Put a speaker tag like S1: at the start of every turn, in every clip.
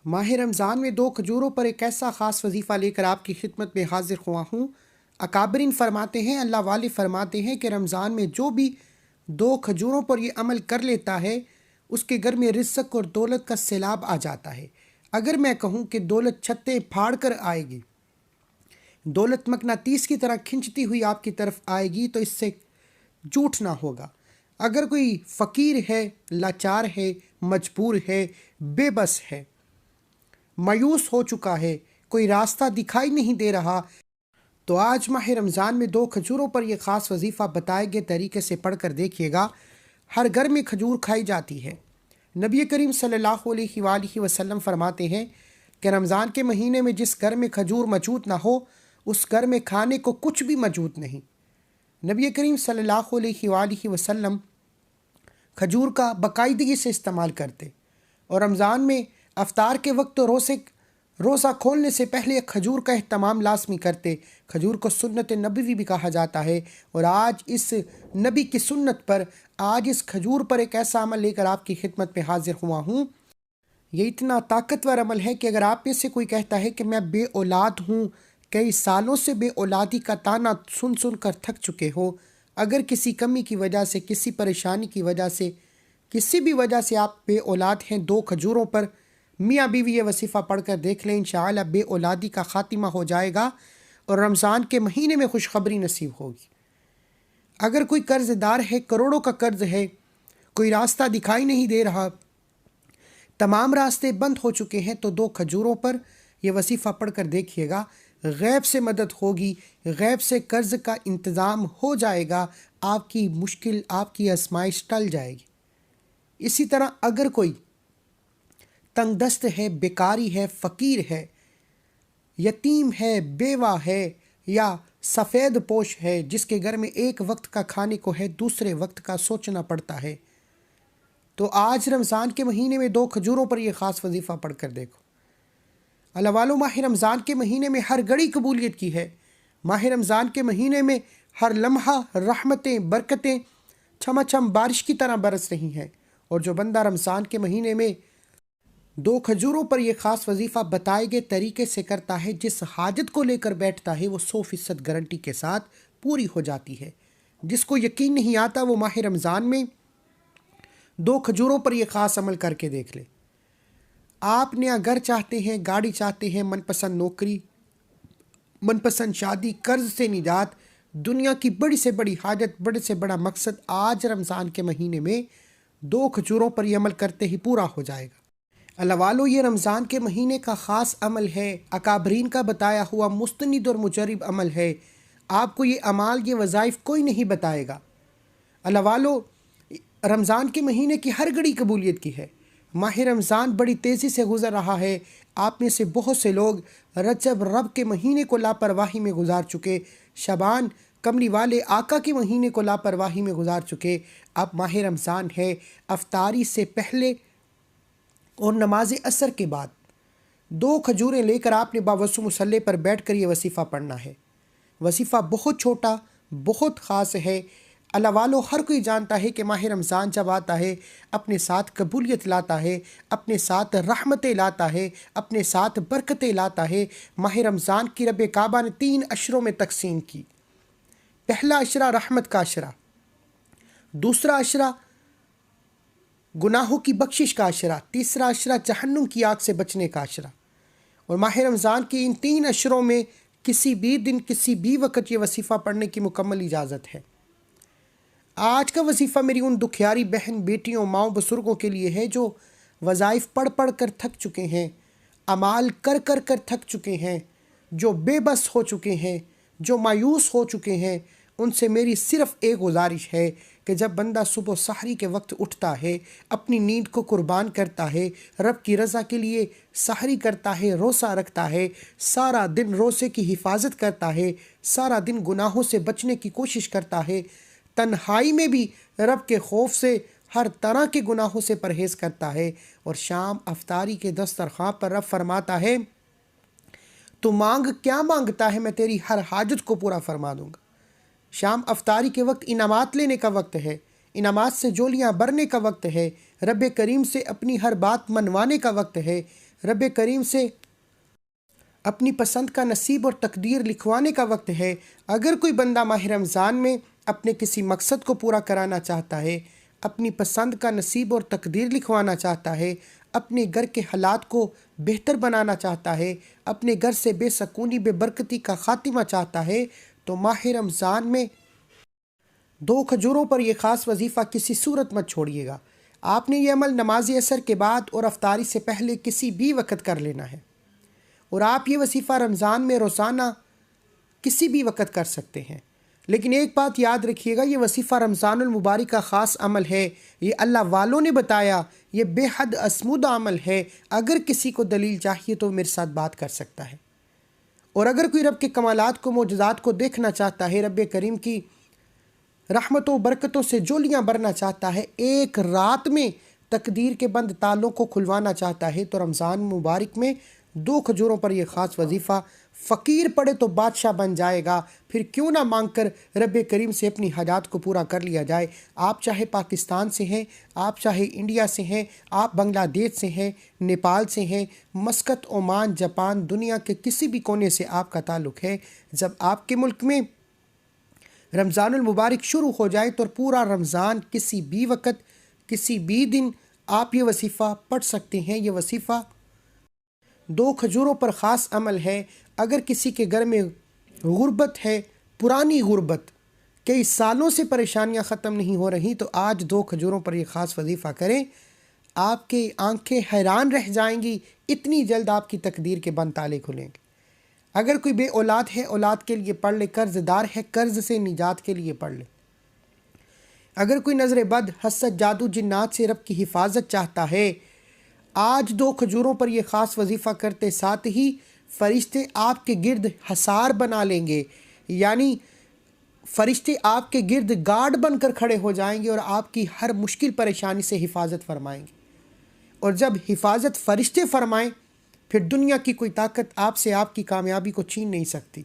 S1: ماہ رمضان میں 2 کھجوروں پر ایک ایسا خاص وظیفہ لے کر آپ کی خدمت میں حاضر ہوا ہوں۔ اکابرین فرماتے ہیں، اللہ والے فرماتے ہیں کہ رمضان میں جو بھی 2 کھجوروں پر یہ عمل کر لیتا ہے اس کے گھر میں رزق اور دولت کا سیلاب آ جاتا ہے۔ اگر میں کہوں کہ دولت چھتے پھاڑ کر آئے گی، دولت مقناطیس کی طرح کھنچتی ہوئی آپ کی طرف آئے گی، تو اس سے جھوٹ نہ ہوگا۔ اگر کوئی فقیر ہے، لاچار ہے، مجبور ہے، بے بس ہے، مایوس ہو چکا ہے، کوئی راستہ دکھائی نہیں دے رہا، تو آج ماہ رمضان میں 2 کھجوروں پر یہ خاص وظیفہ بتائے گئے طریقے سے پڑھ کر دیکھیے گا۔ ہر گھر میں کھجور کھائی جاتی ہے۔ نبی کریم صلی اللہ علیہ وآلہ وسلم فرماتے ہیں کہ رمضان کے مہینے میں جس گھر میں کھجور موجود نہ ہو، اس گھر میں کھانے کو کچھ بھی موجود نہیں۔ نبی کریم صلی اللہ علیہ وآلہ وسلم کھجور کا باقاعدگی سے استعمال کرتے، اور رمضان میں افطار کے وقت تو روزہ کھولنے سے پہلے ایک کھجور کا اہتمام لازمی کرتے۔ کھجور کو سنت نبوی بھی کہا جاتا ہے، اور آج اس نبی کی سنت پر، آج اس کھجور پر ایک ایسا عمل لے کر آپ کی خدمت میں حاضر ہوا ہوں۔ یہ اتنا طاقتور عمل ہے کہ اگر آپ میں سے کوئی کہتا ہے کہ میں بے اولاد ہوں، کئی سالوں سے بے اولادی کا تانا سن سن کر تھک چکے ہو، اگر کسی کمی کی وجہ سے، کسی پریشانی کی وجہ سے، کسی بھی وجہ سے آپ بے اولاد ہیں، 2 کھجوروں پر میاں بیوی یہ وظیفہ پڑھ کر دیکھ لیں، انشاءاللہ بے اولادی کا خاتمہ ہو جائے گا اور رمضان کے مہینے میں خوشخبری نصیب ہوگی۔ اگر کوئی قرض دار ہے، کروڑوں کا قرض ہے، کوئی راستہ دکھائی نہیں دے رہا، تمام راستے بند ہو چکے ہیں، تو 2 کھجوروں پر یہ وظیفہ پڑھ کر دیکھیے گا، غیب سے مدد ہوگی، غیب سے قرض کا انتظام ہو جائے گا، آپ کی مشکل، آپ کی آزمائش ٹل جائے گی۔ اسی طرح اگر کوئی تنگ دست ہے، بیکاری ہے، فقیر ہے، یتیم ہے، بیوہ ہے، یا سفید پوش ہے، جس کے گھر میں ایک وقت کا کھانے کو ہے، دوسرے وقت کا سوچنا پڑتا ہے، تو آج رمضان کے مہینے میں 2 کھجوروں پر یہ خاص وظیفہ پڑھ کر دیکھو۔ اللہ والو، ماہ رمضان کے مہینے میں ہر گھڑی قبولیت کی ہے۔ ماہ رمضان کے مہینے میں ہر لمحہ رحمتیں، برکتیں چھما چھم بارش کی طرح برس رہی ہیں، اور جو بندہ رمضان کے مہینے میں 2 کھجوروں پر یہ خاص وظیفہ بتائے گئے طریقے سے کرتا ہے، جس حاجت کو لے کر بیٹھتا ہے وہ 100% گارنٹی کے ساتھ پوری ہو جاتی ہے۔ جس کو یقین نہیں آتا وہ ماہ رمضان میں 2 کھجوروں پر یہ خاص عمل کر کے دیکھ لے۔ آپ نیا گھر چاہتے ہیں، گاڑی چاہتے ہیں، من پسند نوکری، من پسند شادی، قرض سے نجات، دنیا کی بڑی سے بڑی حاجت، بڑے سے بڑا مقصد آج رمضان کے مہینے میں 2 کھجوروں پر یہ عمل کرتے ہی پورا ہو جائے گا۔ اللہ والو، یہ رمضان کے مہینے کا خاص عمل ہے، اکابرین کا بتایا ہوا مستند اور مجرب عمل ہے۔ آپ کو یہ اعمال، یہ وظائف کوئی نہیں بتائے گا۔ اللہ والو، رمضان کے مہینے کی ہر گھڑی قبولیت کی ہے۔ ماہ رمضان بڑی تیزی سے گزر رہا ہے۔ آپ میں سے بہت سے لوگ رجب رب کے مہینے کو لاپرواہی میں گزار چکے، شعبان کملی والے آقا کے مہینے کو لاپرواہی میں گزار چکے۔ اب ماہ رمضان ہے، افطاری سے پہلے اور نماز عصر کے بعد 2 کھجوریں لے کر آپ نے باوضو مصلی پر بیٹھ کر یہ وظیفہ پڑھنا ہے۔ وظیفہ بہت چھوٹا، بہت خاص ہے۔ اللہ والو، ہر کوئی جانتا ہے کہ ماہ رمضان جب آتا ہے اپنے ساتھ قبولیت لاتا ہے، اپنے ساتھ رحمتیں لاتا ہے، اپنے ساتھ برکتیں لاتا ہے۔ ماہ رمضان کی رب کعبہ نے 3 عشروں میں تقسیم کی۔ پہلا عشرہ رحمت کا عشرہ، دوسرا عشرہ گناہوں کی بخشش کا عشرہ، تیسرا عشرہ جہنم کی آگ سے بچنے کا عشرہ۔ اور ماہ رمضان کی ان 3 عشروں میں کسی بھی دن، کسی بھی وقت یہ وظیفہ پڑھنے کی مکمل اجازت ہے۔ آج کا وظیفہ میری ان دکھیاری بہن، بیٹیوں، ماؤں، بزرگوں کے لیے ہے جو وظائف پڑھ پڑھ کر تھک چکے ہیں، اعمال کر کر کر تھک چکے ہیں، جو بے بس ہو چکے ہیں، جو مایوس ہو چکے ہیں۔ ان سے میری صرف ایک گزارش ہے کہ جب بندہ صبح سحری کے وقت اٹھتا ہے، اپنی نیند کو قربان کرتا ہے، رب کی رضا کے لیے سحری کرتا ہے، روزہ رکھتا ہے، سارا دن روزے کی حفاظت کرتا ہے، سارا دن گناہوں سے بچنے کی کوشش کرتا ہے، تنہائی میں بھی رب کے خوف سے ہر طرح کے گناہوں سے پرہیز کرتا ہے، اور شام افطاری کے دسترخوان پر رب فرماتا ہے تو مانگ، کیا مانگتا ہے، میں تیری ہر حاجت کو پورا فرما دوں گا۔ شام افطاری کے وقت انعامات لینے کا وقت ہے، انعامات سے جولیاں بھرنے کا وقت ہے، رب کریم سے اپنی ہر بات منوانے کا وقت ہے، رب کریم سے اپنی پسند کا نصیب اور تقدیر لکھوانے کا وقت ہے۔ اگر کوئی بندہ ماہ رمضان میں اپنے کسی مقصد کو پورا کرانا چاہتا ہے، اپنی پسند کا نصیب اور تقدیر لکھوانا چاہتا ہے، اپنے گھر کے حالات کو بہتر بنانا چاہتا ہے، اپنے گھر سے بے سکونی بے برکتی کا خاتمہ چاہتا ہے، تو ماہ رمضان میں 2 کھجوروں پر یہ خاص وظیفہ کسی صورت مت چھوڑیے گا۔ آپ نے یہ عمل نماز عصر کے بعد اور افطاری سے پہلے کسی بھی وقت کر لینا ہے، اور آپ یہ وظیفہ رمضان میں روزانہ کسی بھی وقت کر سکتے ہیں۔ لیکن ایک بات یاد رکھیے گا، یہ وظیفہ رمضان المبارک کا خاص عمل ہے، یہ اللہ والوں نے بتایا، یہ بے حد اسمودہ عمل ہے۔ اگر کسی کو دلیل چاہیے تو میرے ساتھ بات کر سکتا ہے، اور اگر کوئی رب کے کمالات کو معجزات کو دیکھنا چاہتا ہے، رب کریم کی رحمتوں و برکتوں سے جولیاں بھرنا چاہتا ہے، ایک رات میں تقدیر کے بند تالوں کو کھلوانا چاہتا ہے، تو رمضان مبارک میں 2 کھجوروں پر یہ خاص وظیفہ فقیر پڑے تو بادشاہ بن جائے گا۔ پھر کیوں نہ مانگ کر رب کریم سے اپنی حاجات کو پورا کر لیا جائے۔ آپ چاہے پاکستان سے ہیں، آپ چاہے انڈیا سے ہیں، آپ بنگلہ دیش سے ہیں، نیپال سے ہیں، مسقط، عمان، جاپان، دنیا کے کسی بھی کونے سے آپ کا تعلق ہے، جب آپ کے ملک میں رمضان المبارک شروع ہو جائے تو پورا رمضان کسی بھی وقت کسی بھی دن آپ یہ وظیفہ پڑھ سکتے ہیں۔ یہ وظیفہ 2 کھجوروں پر خاص عمل ہے۔ اگر کسی کے گھر میں غربت ہے، پرانی غربت، کئی سالوں سے پریشانیاں ختم نہیں ہو رہی، تو آج 2 کھجوروں پر یہ خاص وظیفہ کریں، آپ کی آنکھیں حیران رہ جائیں گی، اتنی جلد آپ کی تقدیر کے بند تالے کھلیں گے۔ اگر کوئی بے اولاد ہے، اولاد کے لیے پڑھ لے، قرض دار ہے، قرض سے نجات کے لیے پڑھ لے۔ اگر کوئی نظر بد، حسد، جادو، جنات سے رب کی حفاظت چاہتا ہے، آج 2 کھجوروں پر یہ خاص وظیفہ کرتے ساتھ ہی فرشتے آپ کے گرد حصار بنا لیں گے، یعنی فرشتے آپ کے گرد گارڈ بن کر کھڑے ہو جائیں گے اور آپ کی ہر مشکل پریشانی سے حفاظت فرمائیں گے۔ اور جب حفاظت فرشتے فرمائیں، پھر دنیا کی کوئی طاقت آپ سے آپ کی کامیابی کو چھین نہیں سکتی۔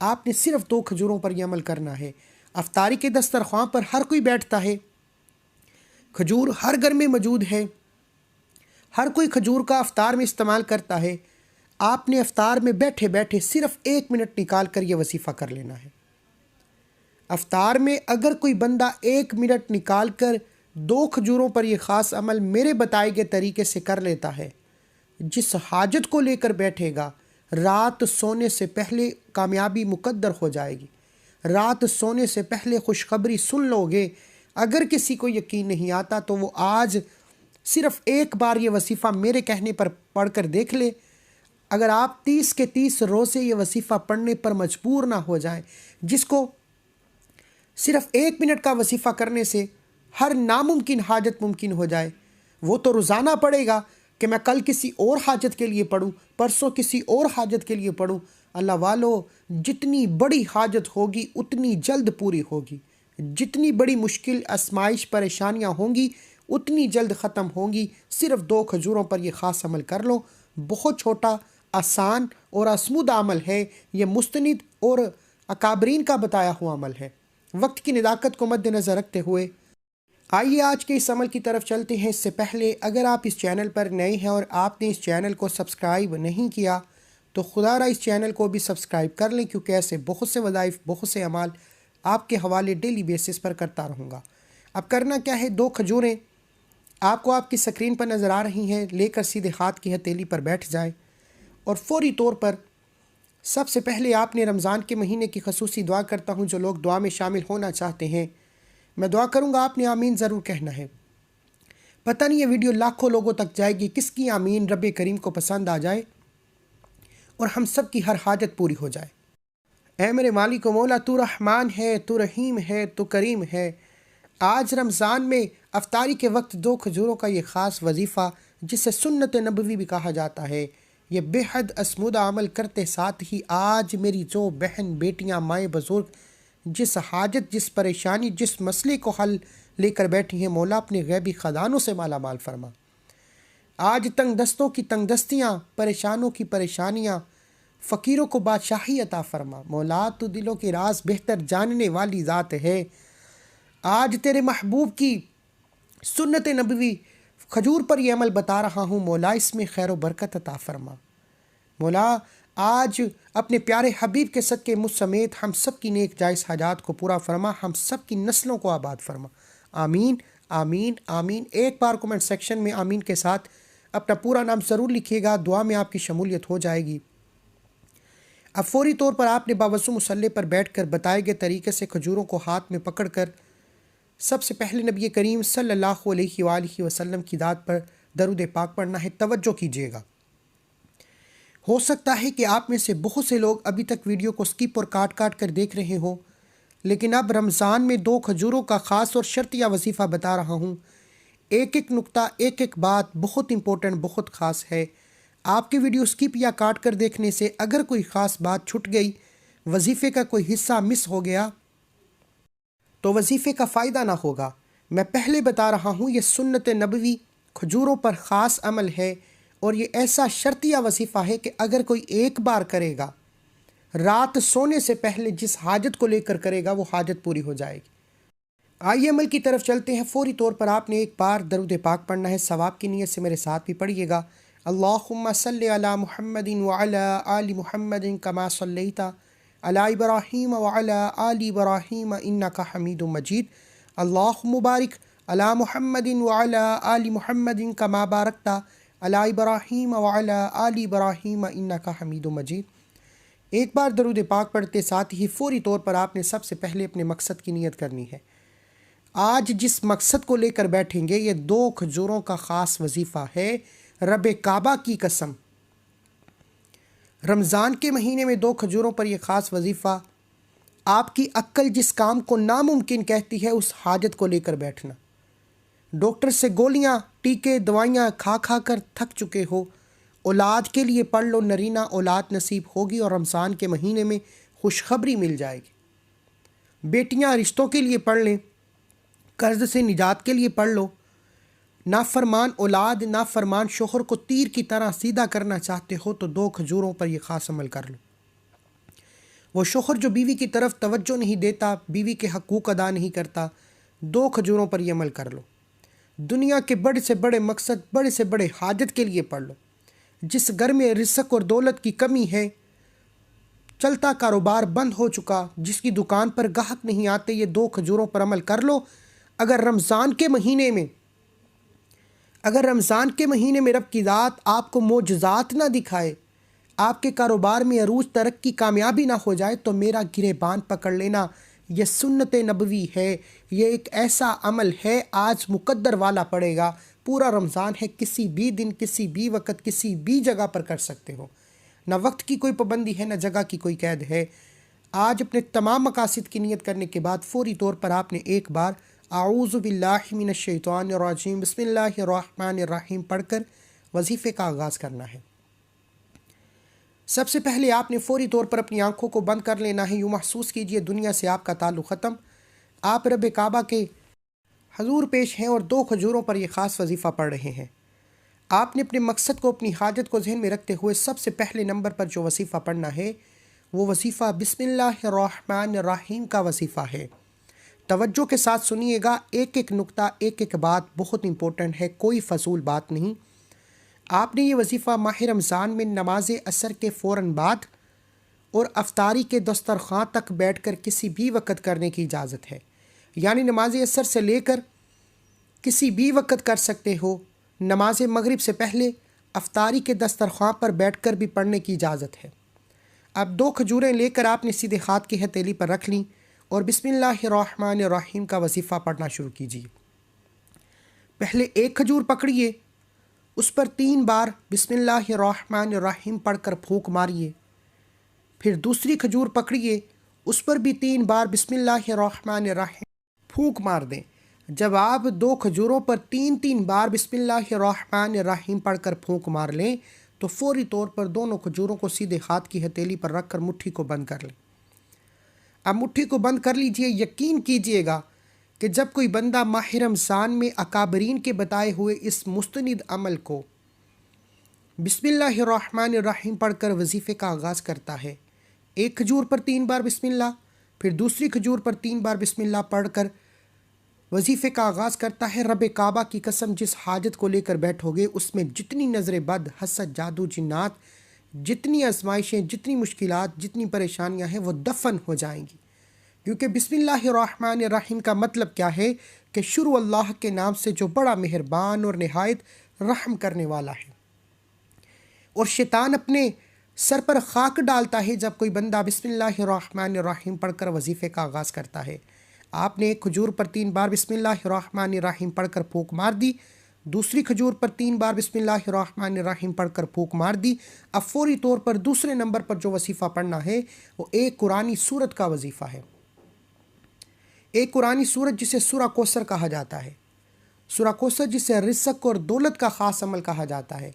S1: آپ نے صرف 2 کھجوروں پر یہ عمل کرنا ہے۔ افطاری کے دسترخوان پر ہر کوئی بیٹھتا ہے، کھجور ہر گھر میں موجود ہے، ہر کوئی کھجور کا افطار میں استعمال کرتا ہے۔ آپ نے افطار میں بیٹھے بیٹھے صرف 1 منٹ نکال کر یہ وظیفہ کر لینا ہے۔ افطار میں اگر کوئی بندہ 1 منٹ نکال کر 2 کھجوروں پر یہ خاص عمل میرے بتائے گئے طریقے سے کر لیتا ہے، جس حاجت کو لے کر بیٹھے گا، رات سونے سے پہلے کامیابی مقدر ہو جائے گی، رات سونے سے پہلے خوشخبری سن لو گے۔ اگر کسی کو یقین نہیں آتا تو وہ آج صرف ایک بار یہ وظیفہ میرے کہنے پر پڑھ کر دیکھ لے۔ اگر آپ 30 کے 30 روزے یہ وظیفہ پڑھنے پر مجبور نہ ہو جائیں، جس کو صرف 1 منٹ کا وظیفہ کرنے سے ہر ناممکن حاجت ممکن ہو جائے، وہ تو روزانہ پڑھے گا کہ میں کل کسی اور حاجت کے لیے پڑھوں، پرسوں کسی اور حاجت کے لیے پڑھوں۔ اللہ والو، جتنی بڑی حاجت ہوگی اتنی جلد پوری ہوگی، جتنی بڑی مشکل، آزمائش، پریشانیاں ہوں گی اتنی جلد ختم ہوں گی۔ صرف 2 کھجوروں پر یہ خاص عمل کر لو، بہت چھوٹا، آسان اور اسمودہ عمل ہے، یہ مستند اور اکابرین کا بتایا ہوا عمل ہے۔ وقت کی نداقت کو مد نظر رکھتے ہوئے آئیے آج کے اس عمل کی طرف چلتے ہیں۔ اس سے پہلے اگر آپ اس چینل پر نئے ہیں اور آپ نے اس چینل کو سبسکرائب نہیں کیا تو خدا را اس چینل کو بھی سبسکرائب کر لیں، کیونکہ ایسے بہت سے وظائف، بہت سے اعمال آپ کے حوالے ڈیلی بیسس پر کرتا رہوں گا۔ اب کرنا کیا ہے، 2 کھجوریں آپ کو آپ کی سکرین پر نظر آ رہی ہیں، لے کر سیدھے ہاتھ کی ہتھیلی پر بیٹھ جائیں، اور فوری طور پر سب سے پہلے آپ نے رمضان کے مہینے کی خصوصی دعا کرتا ہوں، جو لوگ دعا میں شامل ہونا چاہتے ہیں، میں دعا کروں گا، آپ نے آمین ضرور کہنا ہے۔ پتہ نہیں یہ ویڈیو لاکھوں لوگوں تک جائے گی، کس کی آمین رب کریم کو پسند آ جائے اور ہم سب کی ہر حاجت پوری ہو جائے۔ اے میرے مالک و مولا، تو رحمان ہے، تو رحیم ہے، تو کریم ہے۔ آج رمضان میں افطاری کے وقت 2 کھجوروں کا یہ خاص وظیفہ، جسے سنت نبوی بھی کہا جاتا ہے، یہ بے حد اسمودہ عمل کرتے ساتھ ہی آج میری جو بہن، بیٹیاں، مائیں، بزرگ جس حاجت، جس پریشانی، جس مسئلے کو حل لے کر بیٹھی ہیں، مولا اپنے غیبی خزانوں سے مالا مال فرما۔ آج تنگ دستوں کی تنگ دستیاں، پریشانوں کی پریشانیاں، فقیروں کو بادشاہی عطا فرما۔ مولا تو دلوں کے راز بہتر جاننے والی ذات ہے۔ آج تیرے محبوب کی سنت نبوی کھجور پر یہ عمل بتا رہا ہوں، مولا اس میں خیر و برکت عطا فرما۔ مولا آج اپنے پیارے حبیب کے صدقے مجھ سمیت ہم سب کی نیک جائز حاجات کو پورا فرما، ہم سب کی نسلوں کو آباد فرما۔ آمین آمین آمین۔ ایک بار کومنٹ سیکشن میں آمین کے ساتھ اپنا پورا نام ضرور لکھیے گا، دعا میں آپ کی شمولیت ہو جائے گی۔ اب فوری طور پر آپ نے باوضو مصلی پر بیٹھ کر بتائے گئے طریقے سے کھجوروں کو ہاتھ میں پکڑ کر سب سے پہلے نبی کریم صلی اللہ علیہ وآلہ وسلم کی ذات پر درود پاک پڑھنا ہے۔ توجہ کیجیے گا، ہو سکتا ہے کہ آپ میں سے بہت سے لوگ ابھی تک ویڈیو کو سکپ اور کاٹ کاٹ کر دیکھ رہے ہوں، لیکن اب رمضان میں 2 کھجوروں کا خاص اور شرطیہ وظیفہ بتا رہا ہوں۔ ایک ایک نقطہ، ایک ایک بات بہت امپورٹنٹ، بہت خاص ہے۔ آپ کی ویڈیو سکپ یا کاٹ کر دیکھنے سے اگر کوئی خاص بات چھٹ گئی، وظیفے کا کوئی حصہ مس ہو گیا تو وظیفے کا فائدہ نہ ہوگا۔ میں پہلے بتا رہا ہوں، یہ سنت نبوی کھجوروں پر خاص عمل ہے، اور یہ ایسا شرطیہ وظیفہ ہے کہ اگر کوئی ایک بار کرے گا، رات سونے سے پہلے جس حاجت کو لے کر کرے گا وہ حاجت پوری ہو جائے گی۔ آئیے عمل کی طرف چلتے ہیں۔ فوری طور پر آپ نے ایک بار درود پاک پڑھنا ہے، ثواب کی نیت سے میرے ساتھ بھی پڑھیے گا۔ اللہم صلی علی محمد وعلی آل محمد کما صلیت علی ابراہیم وعلی آل ابراہیم انک حمید مجید۔ اللہم بارک علی محمد وعلی آل محمد کما بارکت علی ابراہیم وعلی آل ابراہیم انک حمید مجید۔ ایک بار درود پاک پڑھتے ساتھ ہی فوری طور پر آپ نے سب سے پہلے اپنے مقصد کی نیت کرنی ہے۔ آج جس مقصد کو لے کر بیٹھیں گے، یہ 2 کھجوروں کا خاص وظیفہ ہے۔ رب کعبہ کی قسم، رمضان کے مہینے میں 2 کھجوروں پر یہ خاص وظیفہ، آپ کی عقل جس کام کو ناممکن کہتی ہے اس حاجت کو لے کر بیٹھنا۔ ڈاکٹر سے گولیاں، ٹیکے، دوائیاں کھا کھا کر تھک چکے ہو، اولاد کے لیے پڑھ لو، نرینہ اولاد نصیب ہوگی اور رمضان کے مہینے میں خوشخبری مل جائے گی۔ بیٹیاں رشتوں کے لیے پڑھ لیں، قرض سے نجات کے لیے پڑھ لو۔ نافرمان اولاد، نافرمان شوہر کو تیر کی طرح سیدھا کرنا چاہتے ہو تو 2 کھجوروں پر یہ خاص عمل کر لو۔ وہ شوہر جو بیوی کی طرف توجہ نہیں دیتا، بیوی کے حقوق ادا نہیں کرتا، 2 کھجوروں پر یہ عمل کر لو۔ دنیا کے بڑے سے بڑے مقصد، بڑے سے بڑے حاجت کے لیے پڑھ لو۔ جس گھر میں رزق اور دولت کی کمی ہے، چلتا کاروبار بند ہو چکا، جس کی دکان پر گاہک نہیں آتے، یہ 2 کھجوروں پر عمل کر لو۔ اگر رمضان کے مہینے میں رب کی ذات آپ کو معجزات نہ دکھائے، آپ کے کاروبار میں عروج، ترقی، کامیابی نہ ہو جائے تو میرا گریبان پکڑ لینا، یہ سنت نبوی ہے، یہ ایک ایسا عمل ہے آج مقدر والا پڑے گا۔ پورا رمضان ہے، کسی بھی دن، کسی بھی وقت، کسی بھی جگہ پر کر سکتے ہو، نہ وقت کی کوئی پابندی ہے، نہ جگہ کی کوئی قید ہے۔ آج اپنے تمام مقاصد کی نیت کرنے کے بعد فوری طور پر آپ نے ایک بار اعوذ باللہ من الشیطان الرجیم بسم اللہ الرحمن الرحیم پڑھ کر وظیفے کا آغاز کرنا ہے۔ سب سے پہلے آپ نے فوری طور پر اپنی آنکھوں کو بند کر لینا ہے۔ یوں محسوس کیجئے دنیا سے آپ کا تعلق ختم، آپ رب کعبہ کے حضور پیش ہیں اور 2 کھجوروں پر یہ خاص وظیفہ پڑھ رہے ہیں۔ آپ نے اپنے مقصد کو، اپنی حاجت کو ذہن میں رکھتے ہوئے سب سے پہلے نمبر پر جو وظیفہ پڑھنا ہے وہ وظیفہ بسم اللہ الرحمن الرحیم کا وظیفہ ہے۔ توجہ کے ساتھ سنیے گا، ایک ایک نقطہ، ایک ایک بات بہت امپورٹنٹ ہے، کوئی فضول بات نہیں۔ آپ نے یہ وظیفہ ماہ رمضان میں نماز عصر کے فوراً بعد اور افطاری کے دسترخوان تک بیٹھ کر کسی بھی وقت کرنے کی اجازت ہے، یعنی نماز عصر سے لے کر کسی بھی وقت کر سکتے ہو۔ نماز مغرب سے پہلے افطاری کے دسترخوان پر بیٹھ کر بھی پڑھنے کی اجازت ہے۔ اب 2 کھجوریں لے کر آپ نے سیدھے ہاتھ کی ہتھیلی پر رکھ لیں اور بسم اللہ الرحمن الرحیم کا وظیفہ پڑھنا شروع کیجیے۔ پہلے 1 کھجور پکڑیے، اس پر 3 بار بسم اللہ الرحمن الرحیم پڑھ کر پھونک ماریے۔ پھر دوسری کھجور پکڑیے، اس پر بھی 3 بار بسم اللہ الرحمن الرحیم پھونک مار دیں۔ جب آپ 2 کھجوروں پر 3 بار بسم اللہ الرحمن الرحیم پڑھ کر پھونک مار لیں تو فوری طور پر دونوں کھجوروں کو سیدھے ہاتھ کی ہتھیلی پر رکھ کر مٹھی کو بند کر لیں۔ اب مٹھی کو بند کر لیجئے۔ یقین کیجئے گا کہ جب کوئی بندہ ماہ رمضان میں اکابرین کے بتائے ہوئے اس مستند عمل کو بسم اللہ الرحمن الرحیم پڑھ کر وظیفے کا آغاز کرتا ہے، 1 کھجور پر 3 بار بسم اللہ، پھر دوسری کھجور پر 3 بار بسم اللہ پڑھ کر وظیفے کا آغاز کرتا ہے رب کعبہ کی قسم جس حاجت کو لے کر بیٹھو گے اس میں جتنی نظر بد، حسد، جادو، جنات، جتنی آزمائشیں، جتنی مشکلات، جتنی پریشانیاں ہیں وہ دفن ہو جائیں گی، کیونکہ بسم اللہ الرحمن الرحیم کا مطلب کیا ہے کہ شروع اللہ کے نام سے جو بڑا مہربان اور نہایت رحم کرنے والا ہے۔ اور شیطان اپنے سر پر خاک ڈالتا ہے جب کوئی بندہ بسم اللہ الرحمن الرحیم پڑھ کر وظیفے کا آغاز کرتا ہے۔ آپ نے ایک کھجور پر 3 بار بسم اللہ الرحمن الرحیم پڑھ کر پھونک مار دی، دوسری کھجور پر 3 بار بسم اللہ الرحمن الرحیم پڑھ کر پھونک مار دی۔ اب فوری طور پر دوسرے نمبر پر جو وظیفہ پڑھنا ہے وہ ایک قرآنی سورت کا وظیفہ ہے، ایک قرآنی سورت جسے سورہ کوثر کہا جاتا ہے، سورہ کوثر جسے رزق اور دولت کا خاص عمل کہا جاتا ہے۔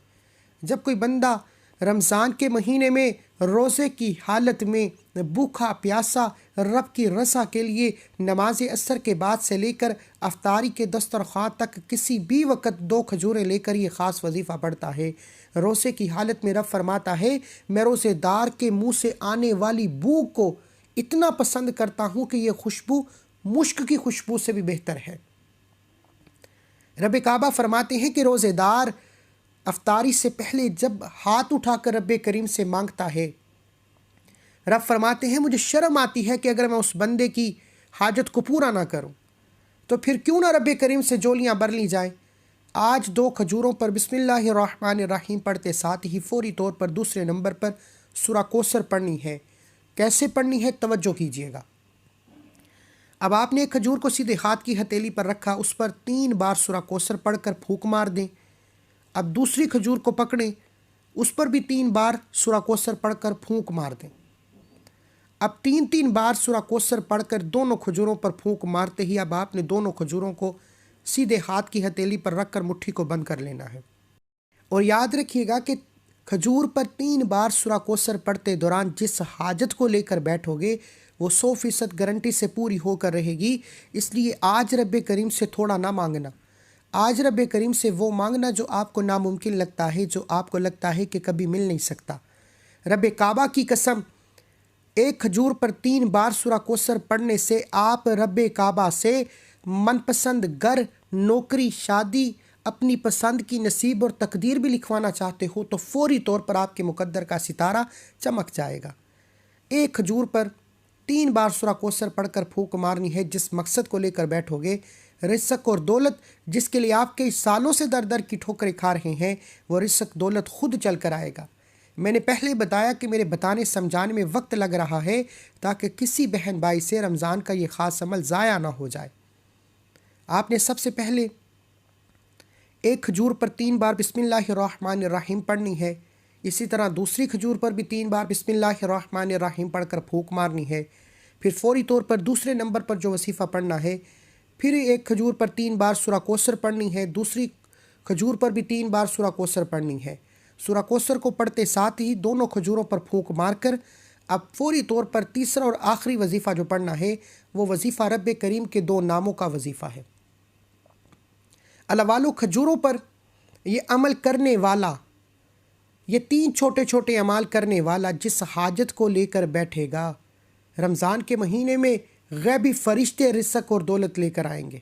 S1: جب کوئی بندہ رمضان کے مہینے میں روزے کی حالت میں بھوکھا پیاسا رب کی رضا کے لیے نماز عصر کے بعد سے لے کر افطاری کے دسترخوان تک کسی بھی وقت 2 کھجوریں لے کر یہ خاص وظیفہ پڑھتا ہے، روزے کی حالت میں رب فرماتا ہے میں روزے دار کے منہ سے آنے والی بو کو اتنا پسند کرتا ہوں کہ یہ خوشبو مشک کی خوشبو سے بھی بہتر ہے۔ رب کعبہ فرماتے ہیں کہ روزے دار افطاری سے پہلے جب ہاتھ اٹھا کر رب کریم سے مانگتا ہے، رب فرماتے ہیں مجھے شرم آتی ہے کہ اگر میں اس بندے کی حاجت کو پورا نہ کروں تو پھر کیوں نہ رب کریم سے جولیاں بھر لی جائیں۔ آج 2 کھجوروں پر بسم اللہ الرحمن الرحیم پڑھتے ساتھ ہی فوری طور پر دوسرے نمبر پر سورہ کوثر پڑھنی ہے۔ کیسے پڑھنی ہے توجہ کیجیے گا۔ اب آپ نے ایک کھجور کو سیدھے ہاتھ کی ہتھیلی پر رکھا، اس پر 3 بار سورہ کوثر پڑھ کر پھونک مار دیں۔ اب دوسری کھجور کو پکڑیں، اس پر بھی 3 بار سورہ کوثر پڑھ کر پھونک مار دیں۔ اب 3 بار سورہ کوثر پڑھ کر دونوں کھجوروں پر پھونک مارتے ہی اب آپ نے دونوں کھجوروں کو سیدھے ہاتھ کی ہتھیلی پر رکھ کر مٹھی کو بند کر لینا ہے۔ اور یاد رکھیے گا کہ کھجور پر 3 بار سورہ کوثر پڑھتے دوران جس حاجت کو لے کر بیٹھو گے وہ 100% گارنٹی سے پوری ہو کر رہے گی، اس لیے آج رب کریم سے تھوڑا نہ مانگنا، آج رب کریم سے وہ مانگنا جو آپ کو ناممکن لگتا ہے، جو آپ کو لگتا ہے کہ کبھی مل نہیں سکتا۔ رب کعبہ کی قسم ایک کھجور پر 3 بار سورہ کوثر پڑھنے سے آپ رب کعبہ سے من پسند گھر، نوکری، شادی، اپنی پسند کی نصیب اور تقدیر بھی لکھوانا چاہتے ہو تو فوری طور پر آپ کے مقدر کا ستارہ چمک جائے گا۔ ایک کھجور پر 3 بار سورہ کوثر پڑھ کر پھونک مارنی ہے، جس مقصد کو لے کر بیٹھو گے، رزق اور دولت جس کے لیے آپ کئی سالوں سے در در کی ٹھوکریں کھا رہے ہیں، وہ رزق دولت خود چل کر آئے گا۔ میں نے پہلے بتایا کہ میرے بتانے سمجھانے میں وقت لگ رہا ہے تاکہ کسی بہن بھائی سے رمضان کا یہ خاص عمل ضائع نہ ہو جائے۔ آپ نے سب سے پہلے ایک کھجور پر 3 بار بسم اللہ الرحمن الرحیم پڑھنی ہے، اسی طرح دوسری کھجور پر بھی 3 بار بسم اللہ الرحمن الرحیم پڑھ کر پھونک مارنی ہے۔ پھر فوری طور پر دوسرے نمبر پر جو وظیفہ پڑھنا ہے، پھر ایک کھجور پر 3 بار سورہ کوثر پڑھنی ہے، دوسری کھجور پر بھی 3 بار سورہ کوثر پڑھنی ہے۔ سورہ کوثر کو پڑھتے ساتھ ہی دونوں کھجوروں پر پھونک مار کر اب فوری طور پر تیسرا اور آخری وظیفہ جو پڑھنا ہے وہ وظیفہ رب کریم کے 2 ناموں کا وظیفہ ہے۔ اللہ والو، کھجوروں پر یہ عمل کرنے والا، یہ 3 چھوٹے چھوٹے اعمال کرنے والا جس حاجت کو لے کر بیٹھے گا، رمضان کے مہینے میں غیبی فرشتے رزق اور دولت لے کر آئیں گے۔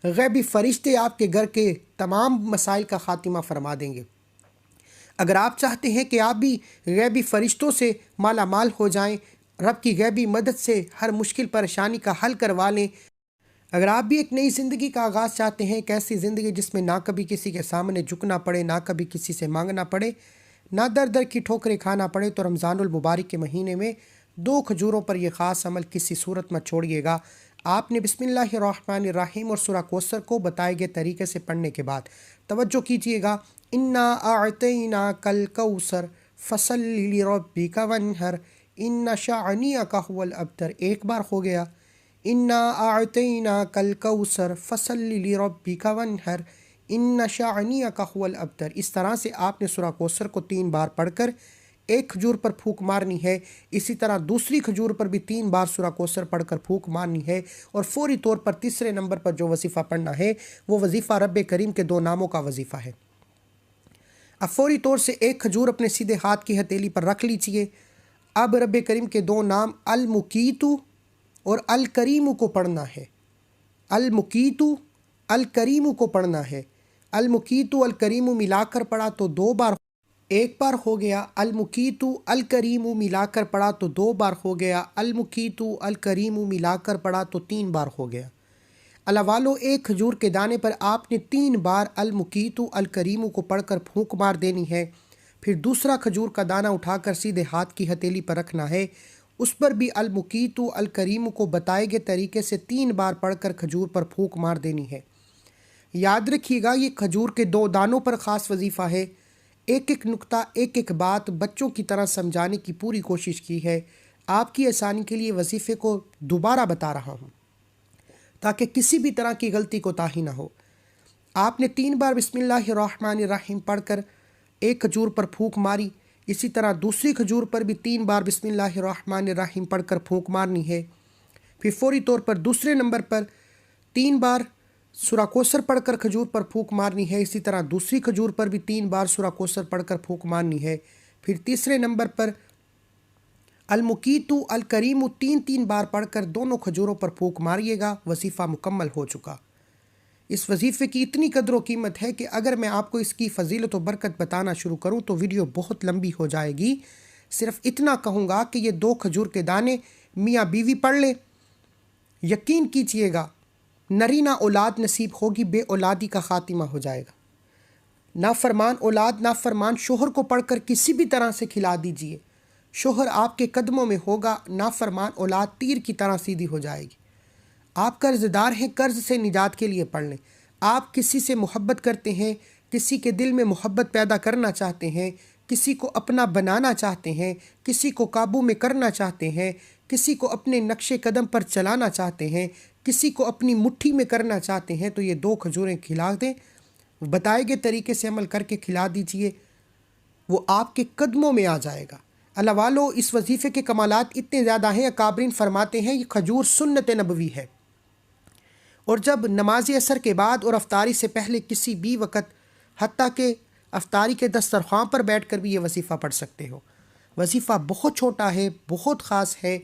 S1: غیبی فرشتے آپ کے گھر کے تمام مسائل کا خاتمہ فرما دیں گے۔ اگر آپ چاہتے ہیں کہ آپ بھی غیبی فرشتوں سے مالا مال ہو جائیں، رب کی غیبی مدد سے ہر مشکل پریشانی کا حل کروا لیں، اگر آپ بھی ایک نئی زندگی کا آغاز چاہتے ہیں، ایک ایسی زندگی جس میں نہ کبھی کسی کے سامنے جھکنا پڑے، نہ کبھی کسی سے مانگنا پڑے، نہ در در کی ٹھوکریں کھانا پڑے، تو رمضان المبارک کے مہینے میں 2 کھجوروں پر یہ خاص عمل کسی صورت میں چھوڑیے گا۔ آپ نے بسم اللہ الرحمن الرحیم اور سورہ کوثر کو بتائے گئے طریقے سے پڑھنے کے بعد توجہ کیجیے گا، انا اعطیناک الکوثر فصلی لربک وانحر ان شانئک هو الابتر، ایک بار ہو گیا، انا اعطیناک الکوثر فصلی لربک وانحر ان شانئک هو الابتر۔ اس طرح سے آپ نے سورہ کوثر کو 3 بار پڑھ کر ایک کھجور پر پھونک مارنی ہے، اسی طرح دوسری کھجور پر بھی 3 بار سورہ کوثر پڑھ کر پھونک مارنی ہے، اور فوری طور پر تیسرے نمبر پر جو وظیفہ پڑھنا ہے وہ وظیفہ رب کریم کے 2 ناموں کا وظیفہ ہے۔ اب فوری طور سے ایک کھجور اپنے سیدھے ہاتھ کی ہتھیلی پر رکھ لیجئے۔ اب رب کریم کے 2 نام المقیت اور الکریم کو پڑھنا ہے۔ المقیتو الکریمو کو پڑھنا ہے۔ المقیتو الکریمو ملا کر پڑھا تو 2 بار، ایک بار ہو گیا۔ المقیتو الکریمو ملا کر پڑھا تو 2 بار ہو گیا۔ المقیتو الکریمو ملا کر پڑھا تو 3 بار ہو گیا۔ اللہ والو، ایک کھجور کے دانے پر آپ نے 3 بار المقیتو الکریمو کو پڑھ کر پھونک مار دینی ہے۔ پھر دوسرا کھجور کا دانہ اٹھا کر سیدھے ہاتھ کی ہتھیلی پر رکھنا ہے، اس پر بھی المقیتو الکریمو کو بتائے گئے طریقے سے 3 بار پڑھ کر کھجور پر پھونک مار دینی ہے۔ یاد رکھیے گا، یہ کھجور کے 2 دانوں پر خاص وظیفہ ہے۔ ایک ایک نقطہ، ایک ایک بات بچوں کی طرح سمجھانے کی پوری کوشش کی ہے۔ آپ کی آسانی کے لیے وظیفے کو دوبارہ بتا رہا ہوں تاکہ کسی بھی طرح کی غلطی کوتاہی نہ ہو۔ آپ نے 3 بار بسم اللہ الرحمن الرحیم پڑھ کر ایک کھجور پر پھونک ماری، اسی طرح دوسری کھجور پر بھی 3 بار بسم اللہ الرحمن الرحیم پڑھ کر پھونک مارنی ہے۔ پھر فوری طور پر دوسرے نمبر پر 3 بار سورہ کوثر پڑھ کر کھجور پر پھونک مارنی ہے، اسی طرح دوسری کھجور پر بھی 3 بار سورہ کوثر پڑھ کر پھونک مارنی ہے۔ پھر تیسرے نمبر پر المقیتو الکریمو 3 بار پڑھ کر دونوں کھجوروں پر پھونک ماریے گا۔ وظیفہ مکمل ہو چکا۔ اس وظیفے کی اتنی قدر و قیمت ہے کہ اگر میں آپ کو اس کی فضیلت و برکت بتانا شروع کروں تو ویڈیو بہت لمبی ہو جائے گی۔ صرف اتنا کہوں گا کہ یہ 2 کھجور کے دانے میاں بیوی پڑھ لے، یقین کیجئے گا نرینہ اولاد نصیب ہوگی، بے اولادی کا خاتمہ ہو جائے گا۔ نافرمان اولاد، نافرمان شوہر کو پڑھ کر کسی بھی طرح سے کھلا دیجئے، شوہر آپ کے قدموں میں ہوگا، نافرمان اولاد تیر کی طرح سیدھی ہو جائے گی۔ آپ قرض دار ہیں، قرض سے نجات کے لیے پڑھ لیں۔ آپ کسی سے محبت کرتے ہیں، کسی کے دل میں محبت پیدا کرنا چاہتے ہیں، کسی کو اپنا بنانا چاہتے ہیں، کسی کو قابو میں کرنا چاہتے ہیں، کسی کو اپنے نقش قدم پر چلانا چاہتے ہیں، کسی کو اپنی مٹھی میں کرنا چاہتے ہیں، تو یہ 2 کھجوریں کھلا دیں، بتائے گئے طریقے سے عمل کر کے کھلا دیجئے، وہ آپ کے قدموں میں آ جائے گا۔ اللہ والو، اس وظیفے کے کمالات اتنے زیادہ ہیں، اکابرین فرماتے ہیں یہ کھجور سنت نبوی ہے، اور جب نماز عصر کے بعد اور افطاری سے پہلے کسی بھی وقت، حتیٰ کہ افطاری کے دسترخوان پر بیٹھ کر بھی یہ وظیفہ پڑھ سکتے ہو۔ وظیفہ بہت چھوٹا ہے، بہت خاص ہے،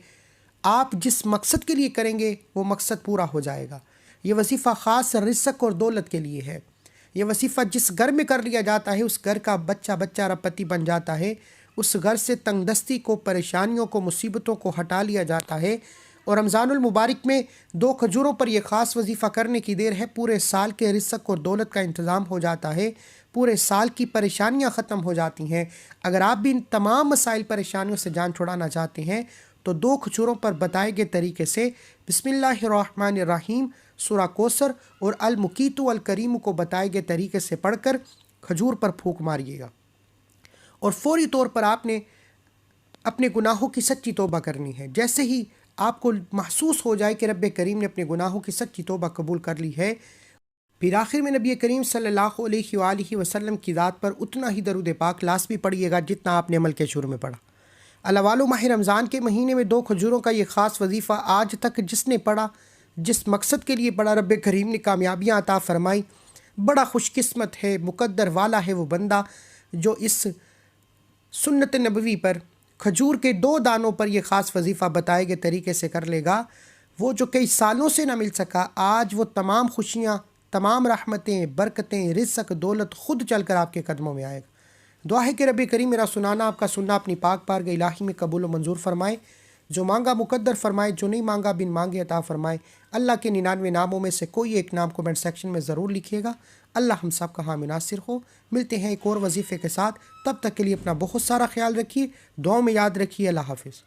S1: آپ جس مقصد کے لیے کریں گے وہ مقصد پورا ہو جائے گا۔ یہ وظیفہ خاص رزق اور دولت کے لیے ہے۔ یہ وظیفہ جس گھر میں کر لیا جاتا ہے اس گھر کا بچہ بچہ ربپتی بن جاتا ہے، اس گھر سے تنگ دستی کو، پریشانیوں کو، مصیبتوں کو ہٹا لیا جاتا ہے۔ اور رمضان المبارک میں 2 کھجوروں پر یہ خاص وظیفہ کرنے کی دیر ہے، پورے سال کے رزق اور دولت کا انتظام ہو جاتا ہے، پورے سال کی پریشانیاں ختم ہو جاتی ہیں۔ اگر آپ بھی ان تمام مسائل پریشانیوں سے جان چھڑانا چاہتے ہیں تو 2 کھجوروں پر بتائے گئے طریقے سے بسم اللہ الرحمن الرحیم، سورہ کوثر اور المقیتو الکریم کو بتائے گئے طریقے سے پڑھ کر کھجور پر پھونک ماریے گا، اور فوری طور پر آپ نے اپنے گناہوں کی سچی توبہ کرنی ہے۔ جیسے ہی آپ کو محسوس ہو جائے کہ رب کریم نے اپنے گناہوں کی سچی توبہ قبول کر لی ہے، پھر آخر میں نبی کریم صلی اللہ علیہ وآلہ وسلم کی ذات پر اتنا ہی درود پاک لازمی پڑھیے گا جتنا آپ نے عمل کے شروع میں پڑھا۔ اللہ والو، ماہ رمضان کے مہینے میں 2 کھجوروں کا یہ خاص وظیفہ آج تک جس نے پڑھا، جس مقصد کے لیے پڑھا، رب کریم نے کامیابیاں عطا فرمائی۔ بڑا خوش قسمت ہے، مقدر والا ہے وہ بندہ جو اس سنت نبوی پر، کھجور کے 2 دانوں پر یہ خاص وظیفہ بتائے گئے طریقے سے کر لے گا۔ وہ جو کئی سالوں سے نہ مل سکا، آج وہ تمام خوشیاں، تمام رحمتیں، برکتیں، رزق، دولت خود چل کر آپ کے قدموں میں آئے گا۔ دعا ہے کہ رب کریم میرا سنانا، آپ کا سننا اپنی پاک بارگاہ الہی میں قبول و منظور فرمائے، جو مانگا مقدر فرمائے، جو نہیں مانگا بن مانگے عطا فرمائے۔ اللہ کے 99 ناموں میں سے کوئی ایک نام کومنٹ سیکشن میں ضرور لکھیے گا۔ اللہ ہم سب کا حامی ناصر ہو۔ ملتے ہیں ایک اور وظیفے کے ساتھ، تب تک کے لیے اپنا بہت سارا خیال رکھیے، دعاؤں میں یاد رکھیے۔ اللہ حافظ۔